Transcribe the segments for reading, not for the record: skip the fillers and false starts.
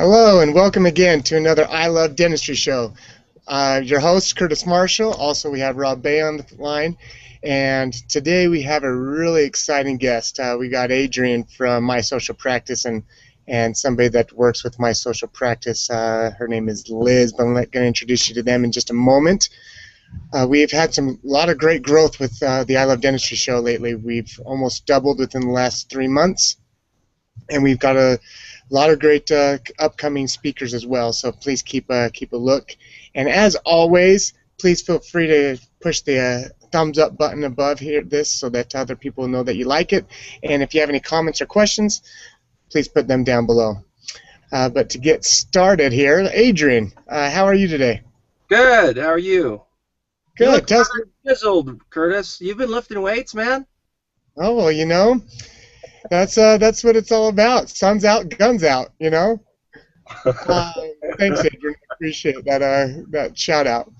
Hello and welcome again to another I Love Dentistry show. Your host, Curtis Marshall. Also, we have Rob Bay on the line. And today we have a really exciting guest. We got Adrian from My Social Practice and somebody that works with My Social Practice. Her name is Liz, but I'm going to introduce you to them in just a moment. We've had a lot of great growth with the I Love Dentistry show lately. We've almost doubled within the last 3 months. And we've got a lot of great upcoming speakers as well, so please keep a look. And as always, please feel free to push the thumbs up button above here so that other people know that you like it. And if you have any comments or questions, please put them down below. But to get started here, Adrian, how are you today? Good. How are you? Good. You look chiseled, Curtis. You've been lifting weights, man. Oh well, you know. That's what it's all about. Sun's out, guns out. You know. Thanks, Adrian. Appreciate that shout out.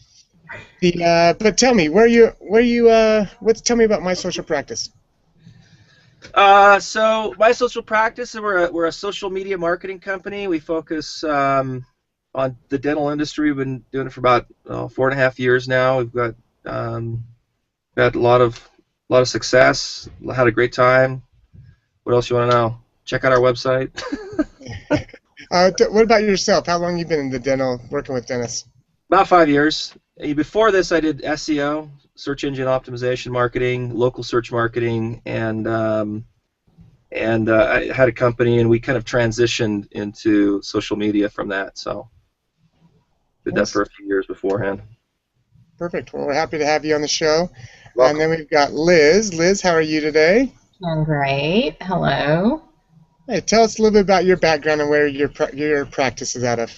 But tell me, tell me about My Social Practice. So My Social Practice, we're a social media marketing company. We focus on the dental industry. We've been doing it for about 4.5 years now. We've got had a lot of success. Had a great time. What else you want to know? Check out our website. What about yourself? How long have you been in the dental, working with dentists? About 5 years. Before this, I did SEO, search engine optimization marketing, local search marketing, and I had a company, and we kind of transitioned into social media from that. So did that for a few years beforehand. Perfect. Well, we're happy to have you on the show. Welcome. And then we've got Liz. Liz, how are you today? I'm great. Hello. Hey, tell us a little bit about your background and where your practice is out of.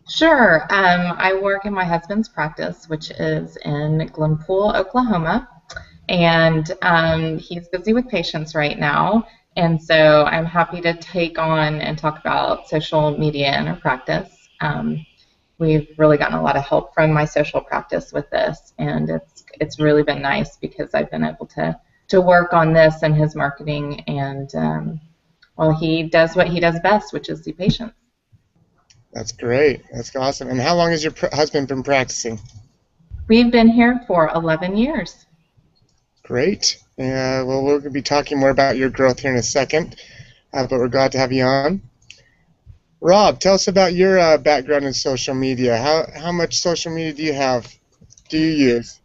Sure. I work in my husband's practice, which is in Glenpool, Oklahoma, and he's busy with patients right now, and so I'm happy to take on and talk about social media in our practice. We've really gotten a lot of help from My Social Practice with this, and it's really been nice because I've been able to work on this and his marketing, and well, he does what he does best, which is see patients. That's great. That's awesome. And how long has your husband been practicing? We've been here for 11 years. Great. Well, we're going to be talking more about your growth here in a second, but we're glad to have you on. Rob, tell us about your background in social media. How much social media do you use?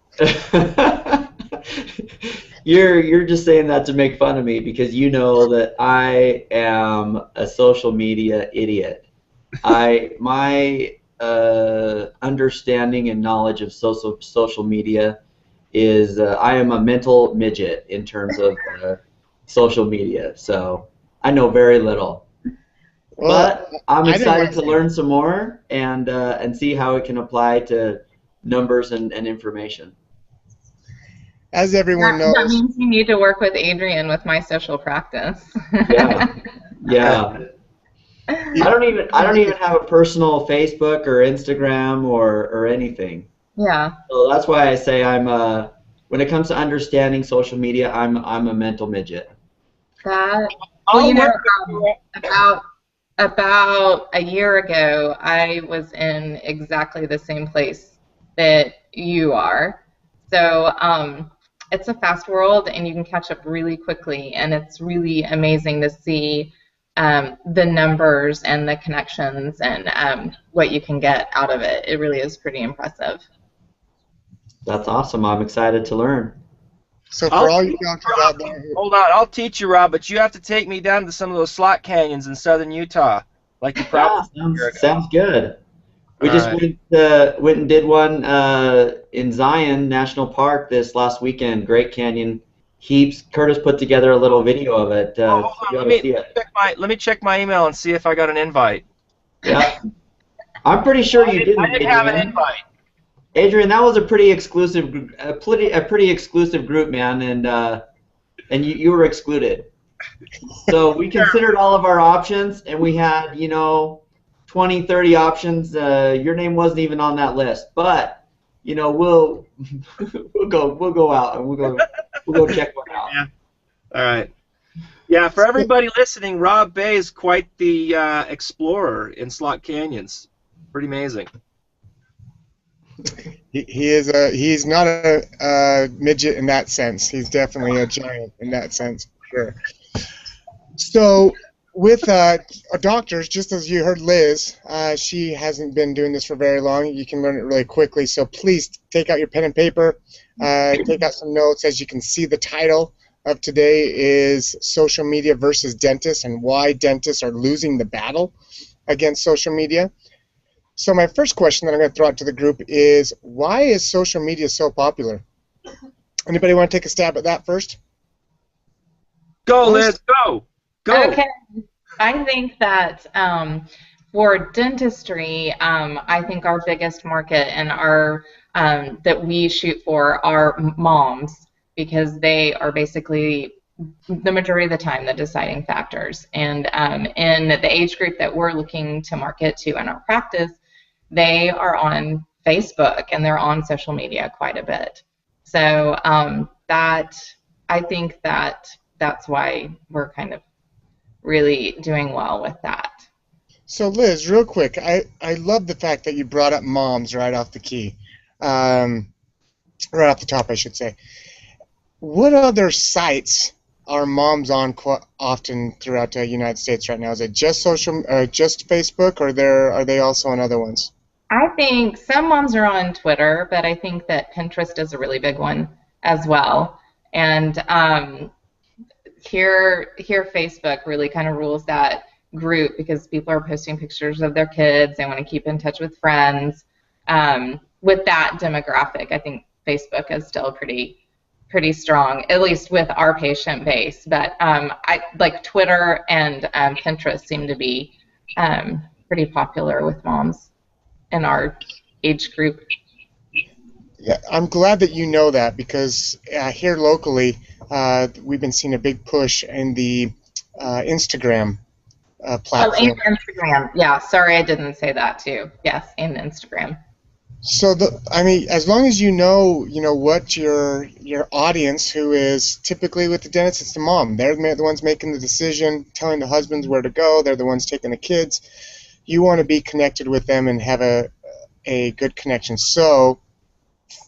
You're just saying that to make fun of me because you know that I am a social media idiot. My understanding and knowledge of social media is I am a mental midget in terms of social media, so I know very little. Well, but I'm excited to learn some more and see how it can apply to numbers and information. As everyone knows, that means you need to work with Adrian with My Social Practice. Yeah. I don't even have a personal Facebook or Instagram or anything. Yeah. So that's why I say when it comes to understanding social media, I'm a mental midget. Well, you know, about a year ago, I was in exactly the same place that you are. So it's a fast world, and you can catch up really quickly, and it's really amazing to see the numbers and the connections and what you can get out of it. It really is pretty impressive. That's awesome. I'm excited to learn. So for all you doctors out there, hold on, I'll teach you, Rob, but you have to take me down to some of those slot canyons in southern Utah, like you promised. Sounds good. We just went and did one in Zion National Park this last weekend. Great Canyon Heaps. Curtis put together a little video of it. Hold on, let me check my email and see if I got an invite. Yeah, I'm pretty sure you didn't. I didn't have an invite. Adrian, that was a pretty exclusive group, man, and you were excluded. So we considered all of our options, and we had 20, 30 options. Your name wasn't even on that list, but we'll go out and we'll go check one out. Yeah. All right. Yeah, for everybody listening, Rob Bay is quite the explorer in slot canyons. Pretty amazing. He's not a midget in that sense. He's definitely a giant in that sense, for sure. So with doctors, just as you heard Liz, she hasn't been doing this for very long. You can learn it really quickly. So please take out your pen and paper, take out some notes. As you can see, the title of today is Social Media versus Dentists and why dentists are losing the battle against social media. So my first question that I'm going to throw out to the group is, why is social media so popular? Anybody want to take a stab at that first? Go, Liz, go! Go! Okay. I think that for dentistry, I think our biggest market and our that we shoot for are moms, because they are basically the majority of the time the deciding factors. And in the age group that we're looking to market to in our practice, they are on Facebook and they're on social media quite a bit. So that I think that that's why we're kind of really doing well with that. So Liz, real quick, I love the fact that you brought up moms right off the key, right off the top, I should say. What other sites are moms on quite often throughout the United States right now? Is it just just Facebook, or are they also on other ones? I think some moms are on Twitter, but I think that Pinterest is a really big one as well. And here Facebook really kind of rules that group, because people are posting pictures of their kids. They want to keep in touch with friends. With that demographic, I think Facebook is still pretty strong, at least with our patient base. But I like Twitter and Pinterest seem to be pretty popular with moms in our age group. Yeah, I'm glad that you know that, because here locally, we've been seeing a big push in the Instagram platform. Oh, and Instagram. Yeah, sorry I didn't say that too. Yes, and Instagram. So I mean, as long as you know what your audience, who is typically with the dentist, it's the mom. They're the ones making the decision, telling the husbands where to go. They're the ones taking the kids. You want to be connected with them and have a good connection. So,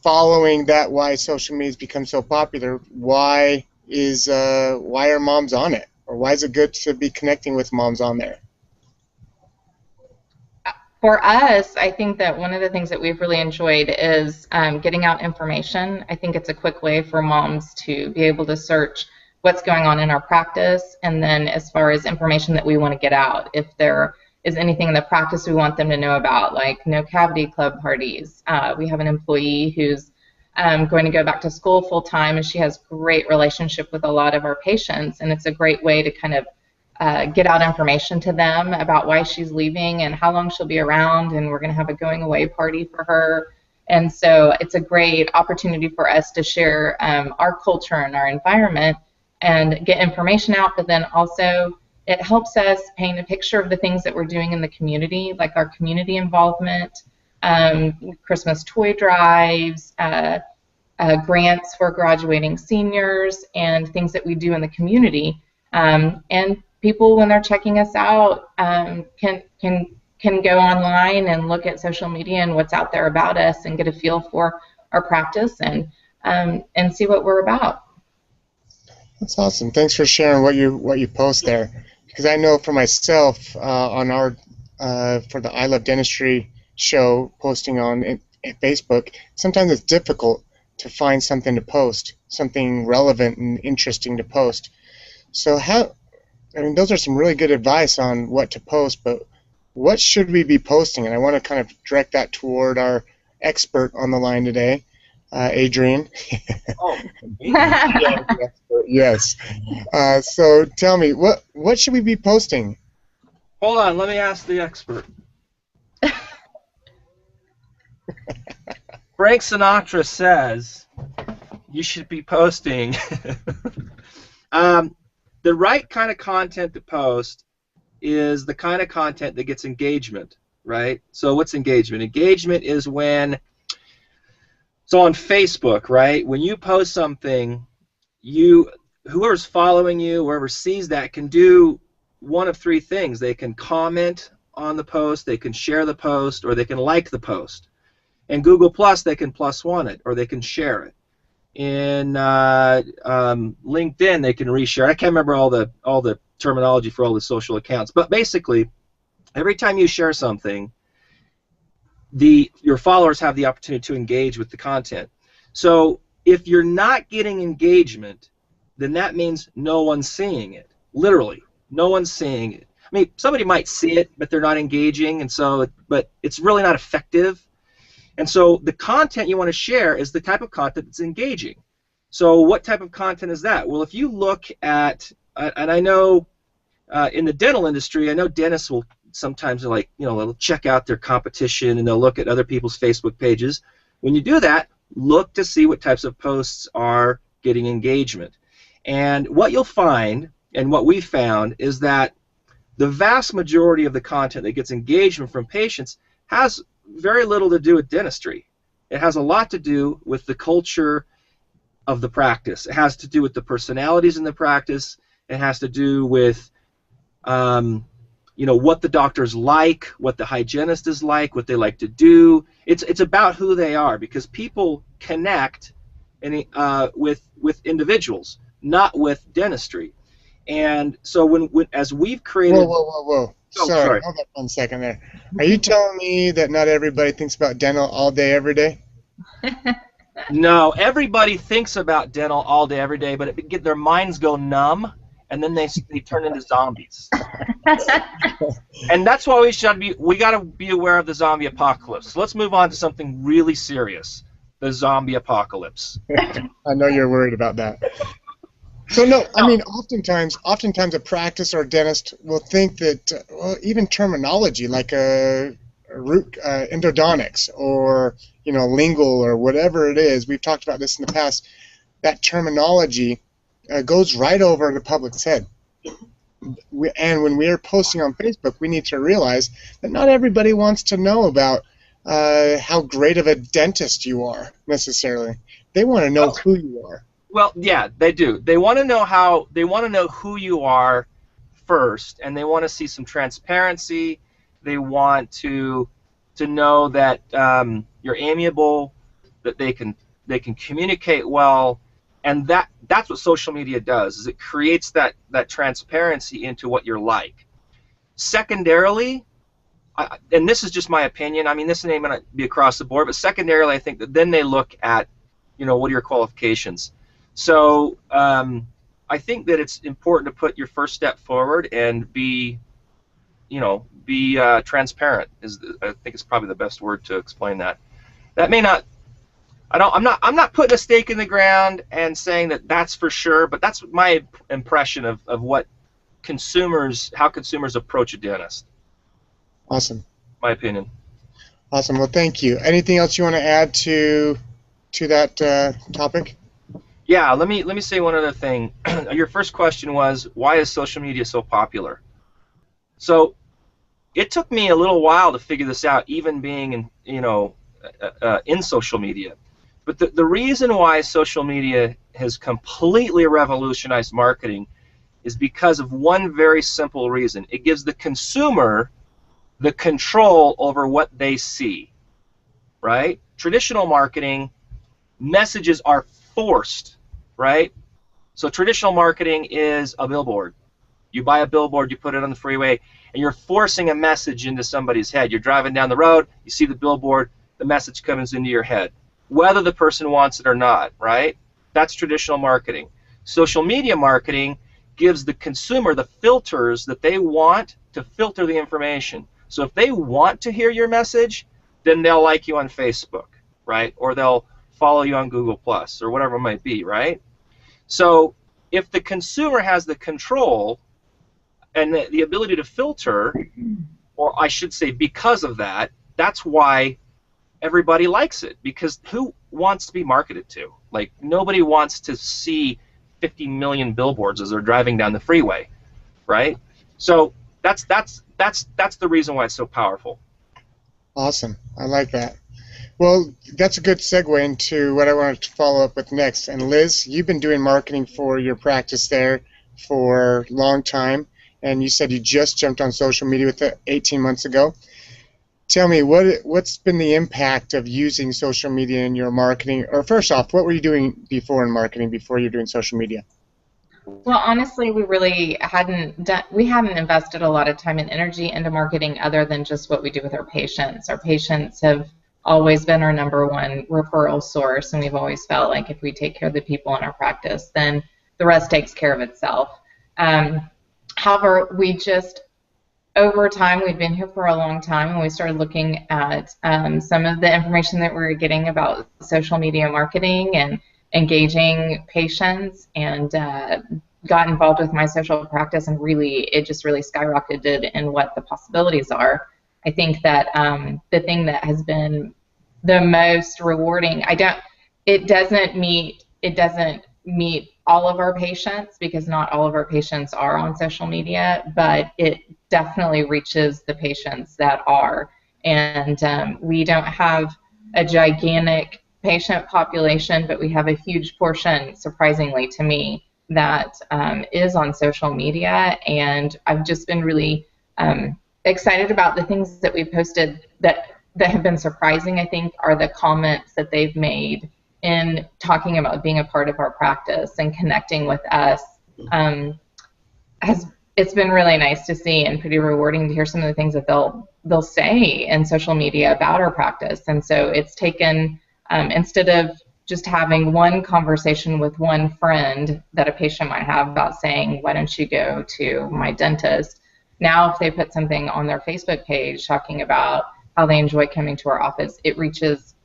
following that, why social media has become so popular? Why are moms on it, or why is it good to be connecting with moms on there? For us, I think that one of the things that we've really enjoyed is getting out information. I think it's a quick way for moms to be able to search what's going on in our practice, and then as far as information that we want to get out, if there is anything in the practice we want them to know about, like no cavity club parties. We have an employee who's going to go back to school full time, and she has great relationship with a lot of our patients, and it's a great way to kind of get out information to them about why she's leaving and how long she'll be around, and we're going to have a going away party for her. And so it's a great opportunity for us to share our culture and our environment and get information out, but then also it helps us paint a picture of the things that we're doing in the community, like our community involvement, Christmas toy drives, grants for graduating seniors, and things that we do in the community. And people, when they're checking us out, can go online and look at social media and what's out there about us and get a feel for our practice and see what we're about. That's awesome. Thanks for sharing what you post there, because I know for myself on our for the I Love Dentistry show, posting on Facebook, sometimes it's difficult to find something to post, something relevant and interesting to post. So those are some really good advice on what to post, but what should we be posting? And I want to kind of direct that toward our expert on the line today, Adrian. Oh, yes. So tell me, what should we be posting? hold on, let me ask the expert. Frank Sinatra says you should be posting the right kind of content to post is the kind of content that gets engagement, right? So what's engagement? Engagement is so on Facebook, right, when you post something, whoever's following you, whoever sees that, can do one of three things. They can comment on the post, they can share the post, or they can like the post. In Google Plus, they can +1 it, or they can share it. In LinkedIn, they can reshare. I can't remember all the terminology for all the social accounts, but basically, every time you share something, your followers have the opportunity to engage with the content. So if you're not getting engagement, then that means no one's seeing it. Literally, no one's seeing it. I mean, somebody might see it, but they're not engaging, and so, but it's really not effective. And so the content you want to share is the type of content that's engaging. So what type of content is that? Well, if you look at, and I know in the dental industry, I know dentists will sometimes, like, they'll check out their competition and they'll look at other people's Facebook pages. When you do that, look to see what types of posts are getting engagement. And what you'll find, and what we found, is that the vast majority of the content that gets engagement from patients has very little to do with dentistry. It has a lot to do with the culture of the practice. It has to do with the personalities in the practice. It has to do with what the doctor's like, what the hygienist is like, what they like to do. It's about who they are, because people connect with individuals, not with dentistry. And so as we've created... Whoa. Oh, sorry. Hold on 1 second there. Are you telling me that not everybody thinks about dental all day, every day? No, everybody thinks about dental all day, every day, but their minds go numb, and then they turn into zombies. And that's why we got to be aware of the zombie apocalypse. So let's move on to something really serious, the zombie apocalypse. I know you're worried about that. So no, I mean, oftentimes a practice or a dentist will think that even terminology like endodontics or lingual or whatever it is, we've talked about this in the past, that terminology goes right over the public's head. And when we are posting on Facebook, we need to realize that not everybody wants to know about how great of a dentist you are necessarily. They want to know who you are. Well, yeah, they do. They want to know who you are first, and they want to see some transparency. They want to know that you're amiable, that they can communicate well, and that's what social media does. Is it creates that transparency into what you're like. Secondarily, and this is just my opinion. I mean, this may not be across the board, but secondarily, I think that then they look at, what are your qualifications. So I think that it's important to put your first step forward and be transparent. I think it's probably the best word to explain that. That may not. I'm not putting a stake in the ground and saying that that's for sure, but that's my impression of how consumers approach a dentist. Awesome. My opinion. Awesome. Well, thank you. Anything else you want to add to that topic? Yeah, let me say one other thing. Your first question was, why is social media so popular? So it took me a little while to figure this out, even being in social media. But the reason why social media has completely revolutionized marketing is because of one very simple reason. It gives the consumer the control over what they see, right? Traditional marketing, messages are forced, right? So traditional marketing is a billboard. You buy a billboard, you put it on the freeway, and you're forcing a message into somebody's head. You're driving down the road, you see the billboard, the message comes into your head, whether the person wants it or not, right? That's traditional marketing. Social media marketing gives the consumer the filters that they want to filter the information. So if they want to hear your message, then they'll like you on Facebook, right? Or they'll follow you on Google Plus or whatever it might be, right? So if the consumer has the control and the ability to filter, or I should say because of that, that's why everybody likes it, because who wants to be marketed to? Like, nobody wants to see 50 million billboards as they're driving down the freeway, right? So that's the reason why it's so powerful. Awesome. I like that. Well, that's a good segue into what I wanted to follow up with next. And Liz, you've been doing marketing for your practice there for a long time, and you said you just jumped on social media with it 18 months ago. Tell me, what's been the impact of using social media in your marketing? Or first off, what were you doing before in marketing, before you're doing social media? Well, honestly, we really we hadn't invested a lot of time and energy into marketing other than just what we do with our patients. Our patients have always been our number one referral source, and we've always felt like if we take care of the people in our practice, then the rest takes care of itself. However, we just over time, we've been here for a long time, and we started looking at some of the information that we were getting about social media marketing and engaging patients, and got involved with my social practice, and it just really skyrocketed in what the possibilities are. I think that the thing that has been the most rewarding, it doesn't meet all of our patients, because not all of our patients are on social media, but it definitely reaches the patients that are. And we don't have a gigantic patient population, but we have a huge portion, surprisingly to me, that is on social media. And I've just been really excited about the things that we posted that have been surprising, I think, are the comments that they've made in talking about being a part of our practice and connecting with us. It's been really nice to see and pretty rewarding to hear some of the things that they'll say in social media about our practice. And so it's taken, instead of just having one conversation with one friend that a patient might have about saying, why don't you go to my dentist? Now if they put something on their Facebook page talking about how they enjoy coming to our office, it reaches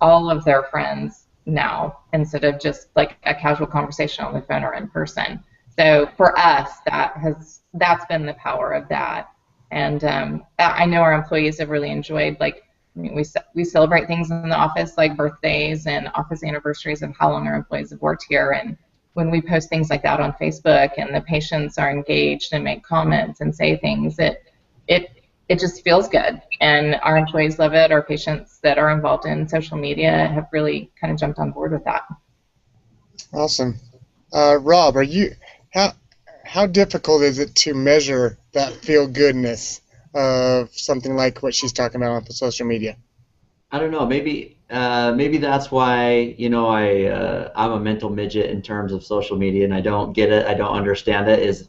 all of their friends now, instead of just like a casual conversation on the phone or in person. So for us, that's been the power of that. And I know our employees have really enjoyed, we celebrate things in the office like birthdays and office anniversaries of how long our employees have worked here. And when we post things like that on Facebook and the patients are engaged and make comments and say things, it just feels good. And our employees love it. Our patients that are involved in social media have really kind of jumped on board with that. Awesome. Rob, how difficult is it to measure that feel-goodness of something like what she's talking about on social media? I don't know. Maybe that's why I'm a mental midget in terms of social media, and I don't get it. I don't understand it.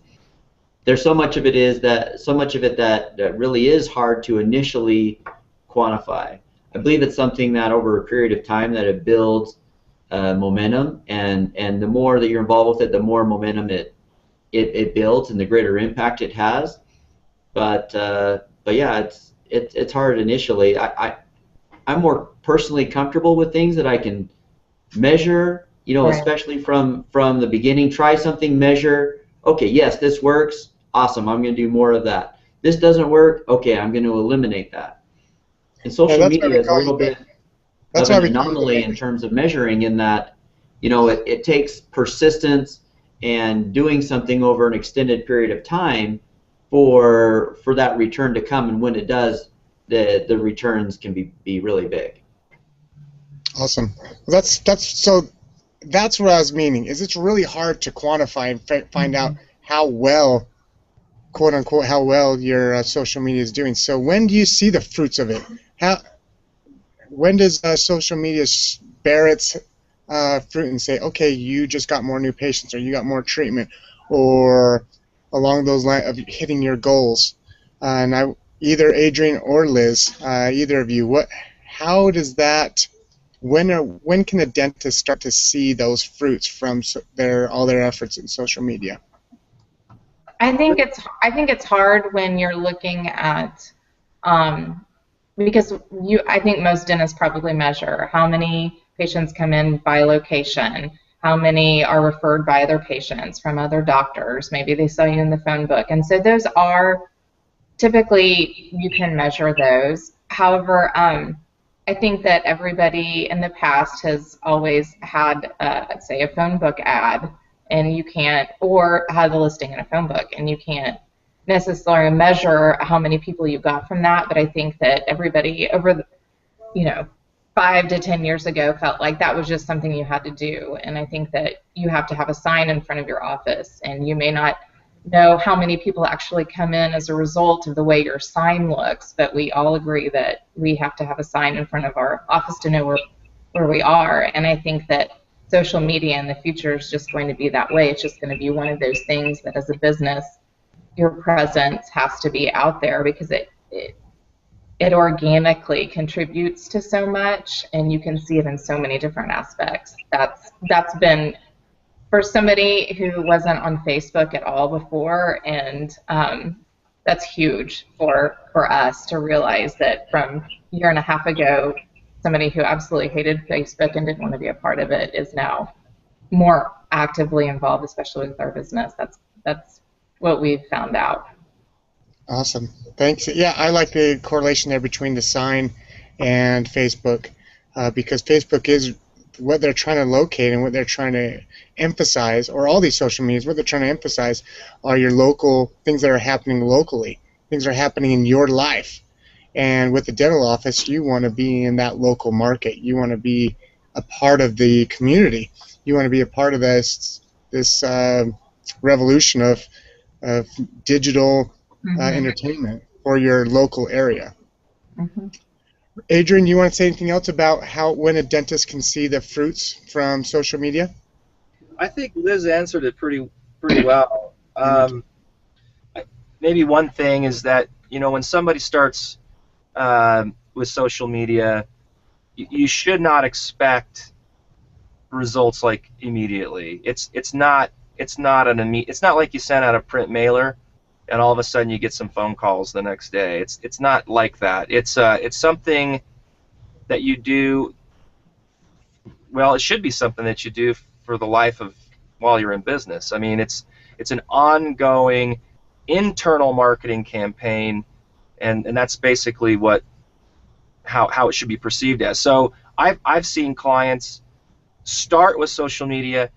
There's so much of it that really is hard to initially quantify. I believe it's something that over a period of time that it builds momentum, and the more that you're involved with it, the more momentum it builds and the greater impact it has. But yeah, it's hard initially. I'm more personally comfortable with things that I can measure, Right. especially from the beginning. Try something, measure. Okay, yes, this works. Awesome, I'm going to do more of that. This doesn't work. Okay, I'm going to eliminate that. And social that's why media we is a call little you bit that's of why an we call you anomaly in terms of measuring, in that it takes persistence and doing something over an extended period of time for that return to come. And when it does, the returns can be really big. Awesome. Well, that's what I was meaning. Is it's really hard to quantify and find out how well, quote unquote, how well your social media is doing. So when do you see the fruits of it? When does social media bear its fruit and say, okay, you just got more new patients, or you got more treatment, or along those lines of hitting your goals? And either Adrian or Liz, either of you, how does that? When can a dentist start to see those fruits from all their efforts in social media? I think it's hard when you're looking at because I think most dentists probably measure how many patients come in by location, how many are referred by other patients from other doctors. Maybe they saw you in the phone book, and so those are typically, you can measure those. However, I think that everybody in the past has always had, say, a phone book ad, and you can't, or had a listing in a phone book, and you can't necessarily measure how many people you got from that. But I think that everybody 5 to 10 years ago felt like that was just something you had to do. And I think that you have to have a sign in front of your office, and you may not know how many people actually come in as a result of the way your sign looks, but we all agree that we have to have a sign in front of our office to know where we are. And I think that social media in the future is just going to be that way. It's just going to be one of those things that as a business, your presence has to be out there, because it organically contributes to so much, and you can see it in so many different aspects. That's been, for somebody who wasn't on Facebook at all before, and that's huge for us to realize that from a year and a half ago, somebody who absolutely hated Facebook and didn't want to be a part of it is now more actively involved, especially with our business. That's what we've found out. Awesome. Thanks. Yeah, I like the correlation there between the sign and Facebook, because Facebook is what they're trying to locate and what they're trying to emphasize, or all these social medias, what they're trying to emphasize are your local things that are happening locally, things that are happening in your life. And with the dental office, you want to be in that local market. You want to be a part of the community. You want to be a part of this revolution of digital entertainment for your local area. Mm-hmm. Adrian, you want to say anything else about when a dentist can see the fruits from social media? I think Liz answered it pretty well. Maybe one thing is that, when somebody starts with social media, you should not expect results like immediately. It's not like you send out a print mailer and all of a sudden you get some phone calls the next day. It's not like that. It's something that you do. Well, it should be something that you do for the life of while you're in business. I mean, it's an ongoing internal marketing campaign, and that's basically how it should be perceived as. So I've seen clients start with social media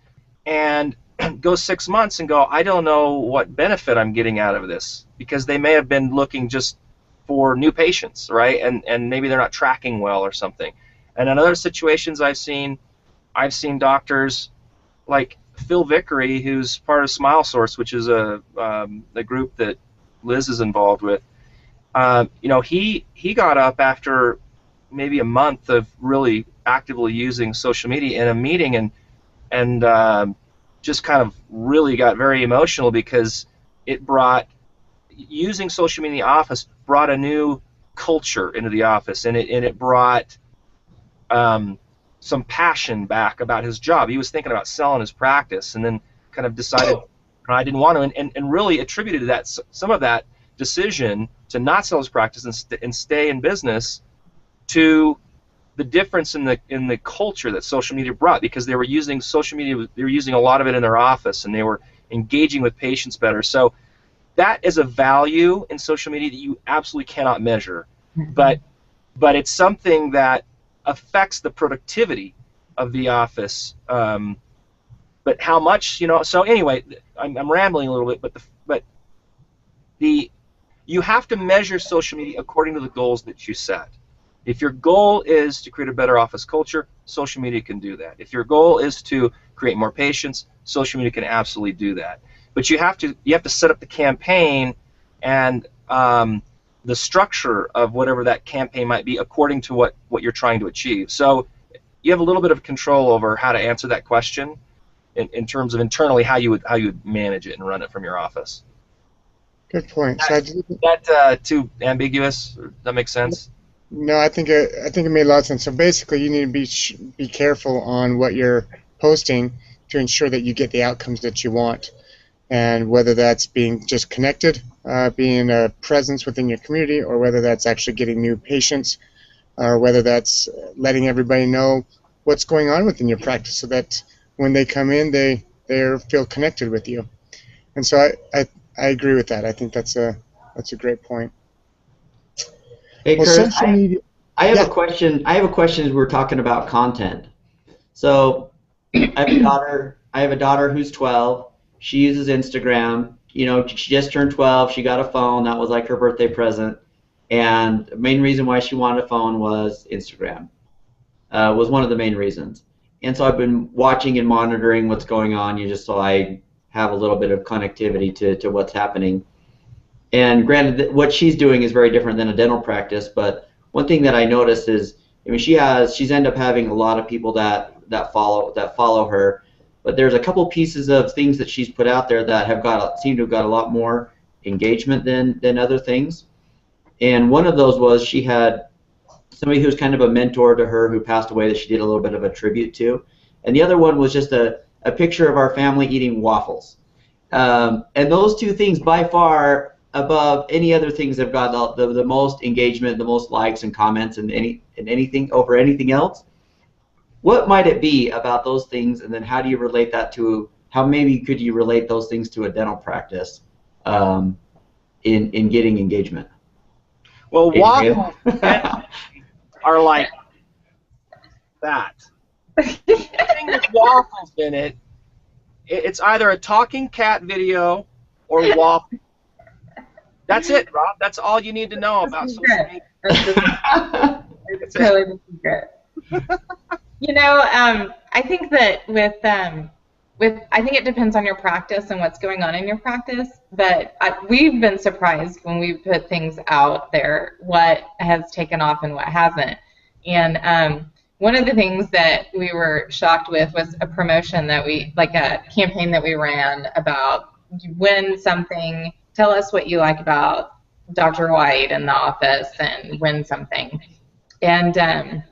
and go 6 months and go, I don't know what benefit I'm getting out of this, because they may have been looking just for new patients, right? And maybe they're not tracking well or something. And in other situations I've seen doctors like Phil Vickery, who's part of Smile Source, which is a group that Liz is involved with. He got up after maybe a month of really actively using social media in a meeting, and just kind of really got very emotional, because using social media in the office brought a new culture into the office, and it brought some passion back about his job. He was thinking about selling his practice, and then kind of decided I didn't want to, and really attributed some of that decision to not sell his practice and stay in business to the difference in the culture that social media brought, because they were using social media, they were using a lot of it in their office, and they were engaging with patients better. So that is a value in social media that you absolutely cannot measure, but it's something that affects the productivity of the office. But how much, so anyway, I'm rambling a little bit, but you have to measure social media according to the goals that you set. If your goal is to create a better office culture, social media can do that. If your goal is to create more patients, social media can absolutely do that. But you have to set up the campaign and the structure of whatever that campaign might be according to what you're trying to achieve. So you have a little bit of control over how to answer that question in terms of internally how you would manage it and run it from your office. Good point. Is that too ambiguous? Does that make sense? No, I think it made a lot of sense. So basically, you need to be careful on what you're posting to ensure that you get the outcomes that you want, and whether that's being just connected, being a presence within your community, or whether that's actually getting new patients, or whether that's letting everybody know what's going on within your practice, so that when they come in, they feel connected with you. And so I agree with that. I think that's a great point. Hey, Well, Curtis, social media. I have a question. I have a question as we're talking about content. So I have a daughter who's 12. She uses Instagram. She just turned 12. She got a phone. That was like her birthday present. And the main reason why she wanted a phone was Instagram. was one of the main reasons. And so I've been watching and monitoring what's going on, just so I have a little bit of connectivity to what's happening. And granted, what she's doing is very different than a dental practice, but one thing that I noticed is, I mean, she's ended up having a lot of people that follow her, but there's a couple pieces of things that she's put out there that seem to have got a lot more engagement than other things. And one of those was she had somebody who was kind of a mentor to her who passed away that she did a little bit of a tribute to. And the other one was just a picture of our family eating waffles. And those two things by far above any other things have got the most engagement, the most likes and comments and anything over anything else. What might it be about those things, and then how do you relate that to, how maybe could you relate those things to a dental practice in getting engagement? Well, waffles are like that. Anything with waffles in it, it's either a talking cat video or waffles. That's it, Rob. That's all you need to know about social media. It's totally the secret. You know, I think that I think it depends on your practice and what's going on in your practice, but we've been surprised when we put things out there what has taken off and what hasn't. And one of the things that we were shocked with was a promotion that like a campaign that we ran about win something, tell us what you like about Dr. White in the office and win something. And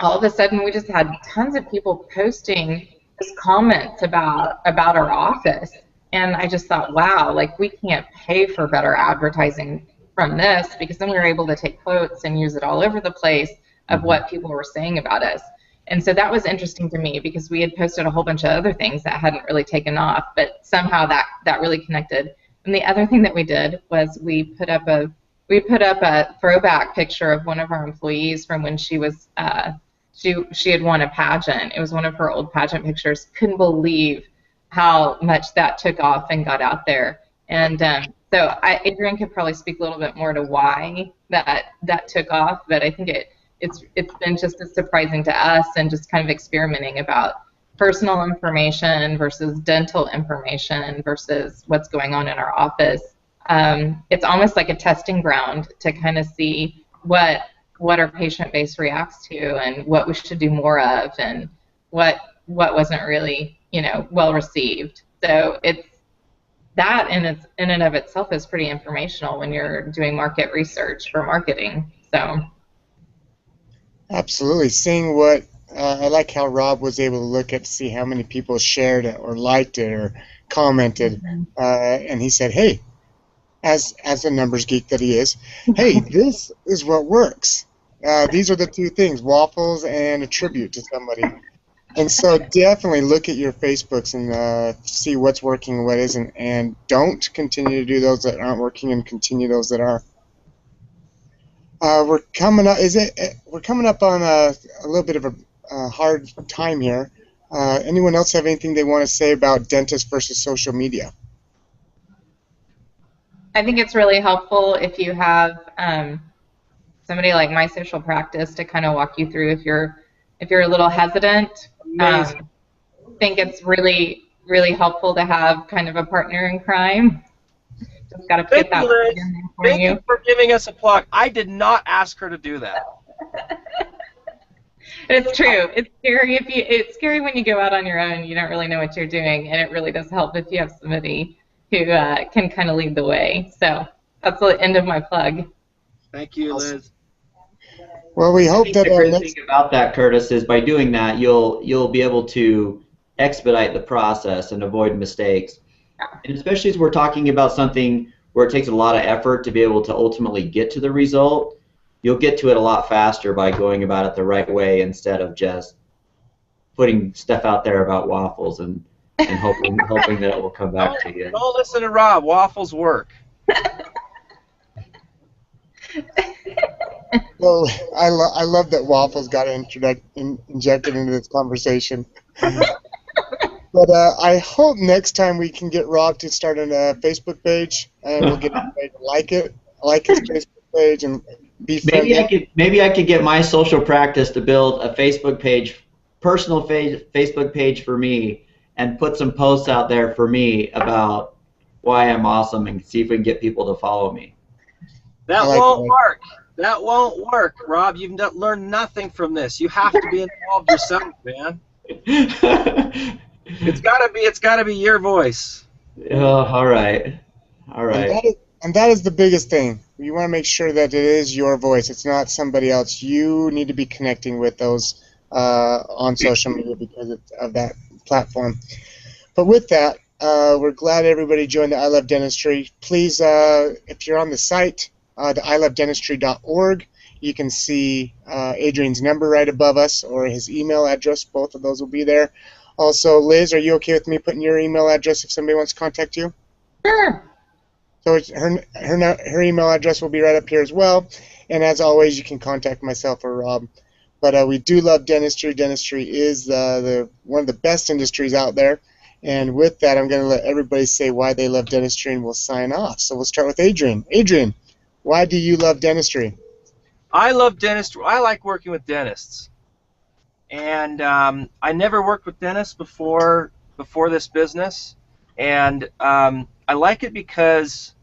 all of a sudden we just had tons of people posting just comments about our office, and I just thought, wow, like we can't pay for better advertising from this, because then we were able to take quotes and use it all over the place of what people were saying about us. And so that was interesting to me, because we had posted a whole bunch of other things that hadn't really taken off, but somehow that really connected. And the other thing that we did was we put up a throwback picture of one of our employees from when she was she had won a pageant. It was one of her old pageant pictures. Couldn't believe how much that took off and got out there. And so Adrian could probably speak a little bit more to why that took off, but I think it's been just as surprising to us, and just kind of experimenting about personal information versus dental information versus what's going on in our office. It's almost like a testing ground to kind of see what our patient base reacts to, and what we should do more of, and what wasn't really, well received. So it's that in and of itself is pretty informational when you're doing market research for marketing. So absolutely, seeing what I like how Rob was able to look at to see how many people shared it or liked it or commented, and he said, hey, as a numbers geek that he is, hey, this is what works. These are the two things, waffles and a tribute to somebody. And so definitely look at your Facebooks and see what's working and what isn't, and don't continue to do those that aren't working, and continue those that are. We're coming up on a little bit of a hard time here. Anyone else have anything they want to say about dentists versus social media? I think it's really helpful if you have somebody like my social practice to kind of walk you through if you're a little hesitant. I think it's really, really helpful to have kind of a partner in crime. Just got to put that in there for you. Thank you for giving us a plug. I did not ask her to do that. It's true. It's scary it's scary when you go out on your own. You don't really know what you're doing, and it really does help if you have somebody who can kind of lead the way. So that's the end of my plug. Thank you, Liz. Well, we hope that the great thing about that, Curtis, is by doing that, you'll be able to expedite the process and avoid mistakes. And especially as we're talking about something where it takes a lot of effort to be able to ultimately get to the result, you'll get to it a lot faster by going about it the right way, instead of just putting stuff out there about waffles and hoping that it will come back to you. Don't listen to Rob. Waffles work. Well, I love that waffles got injected into this conversation. But I hope next time we can get Rob to start a Facebook page, and we'll get everybody to like his Facebook page, and befriend them. Maybe I could get my social practice to build a Facebook page, personal Facebook page for me, and put some posts out there for me about why I'm awesome, and see if we can get people to follow me. That like won't that. work. That won't work, Rob. You've learned nothing from this. You have to be involved yourself, man. It's gotta be your voice. Oh, all right. And that is the biggest thing. You want to make sure that it is your voice. It's not somebody else. You need to be connecting with those on social media because of that platform. But with that, we're glad everybody joined the I Love Dentistry. Please, if you're on the site, the ilovedentistry.org, you can see Adrian's number right above us, or his email address. Both of those will be there. Also, Liz, are you okay with me putting your email address if somebody wants to contact you? Sure. So her email address will be right up here as well. And as always, you can contact myself or Rob. But we do love dentistry. Dentistry is one of the best industries out there. And with that, I'm going to let everybody say why they love dentistry, and we'll sign off. So we'll start with Adrian. Adrian, why do you love dentistry? I love dentistry. I like working with dentists. And I never worked with dentists before this business. And I like it because,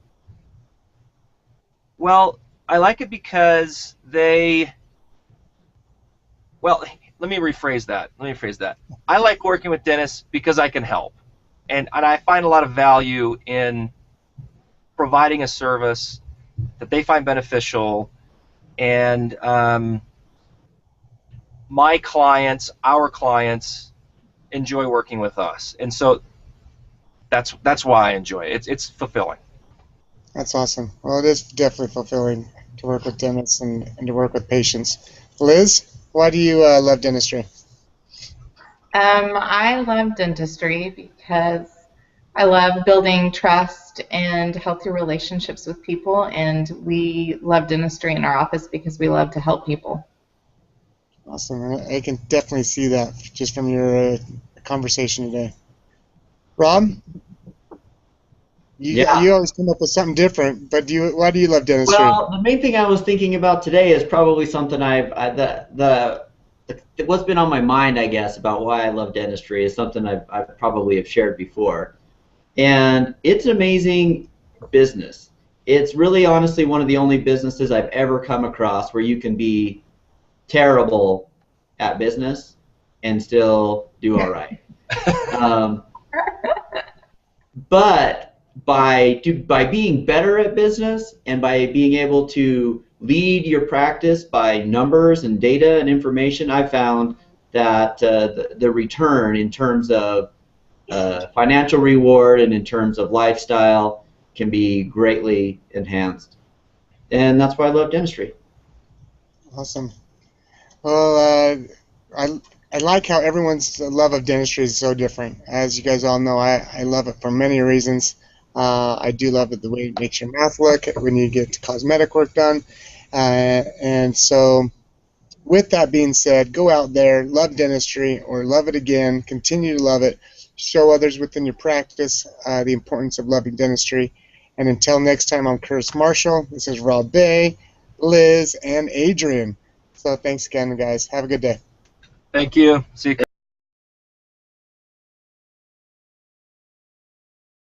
well, they, well, let me rephrase that. I like working with dentists because I can help. And I find a lot of value in providing a service that they find beneficial, and my clients, our clients, enjoy working with us, and so that's why I enjoy it. It's fulfilling. That's awesome. Well, it is definitely fulfilling to work with dentists and to work with patients. Liz, why do you love dentistry? I love dentistry because I love building trust and healthy relationships with people, and we love dentistry in our office because we love to help people. Awesome. I can definitely see that just from your conversation today. Rob? You always come up with something different, but why do you love dentistry? Well, the main thing I was thinking about today is probably something what's been on my mind, I guess, about why I love dentistry is something I've probably have shared before. And it's an amazing business. It's really honestly one of the only businesses I've ever come across where you can be terrible at business and still do all right. But by being better at business and by being able to lead your practice by numbers and data and information, I found that the return in terms of financial reward and in terms of lifestyle can be greatly enhanced. And that's why I love dentistry. Awesome. Well, I like how everyone's love of dentistry is so different. As you guys all know, I love it for many reasons. I do love it the way it makes your mouth look when you get cosmetic work done. And so with that being said, go out there, love dentistry, or love it again, continue to love it, show others within your practice the importance of loving dentistry. And until next time, I'm Curtis Marshall. This is Rob Bay, Liz, and Adrian. So thanks again, guys. Have a good day. Thank you. See you.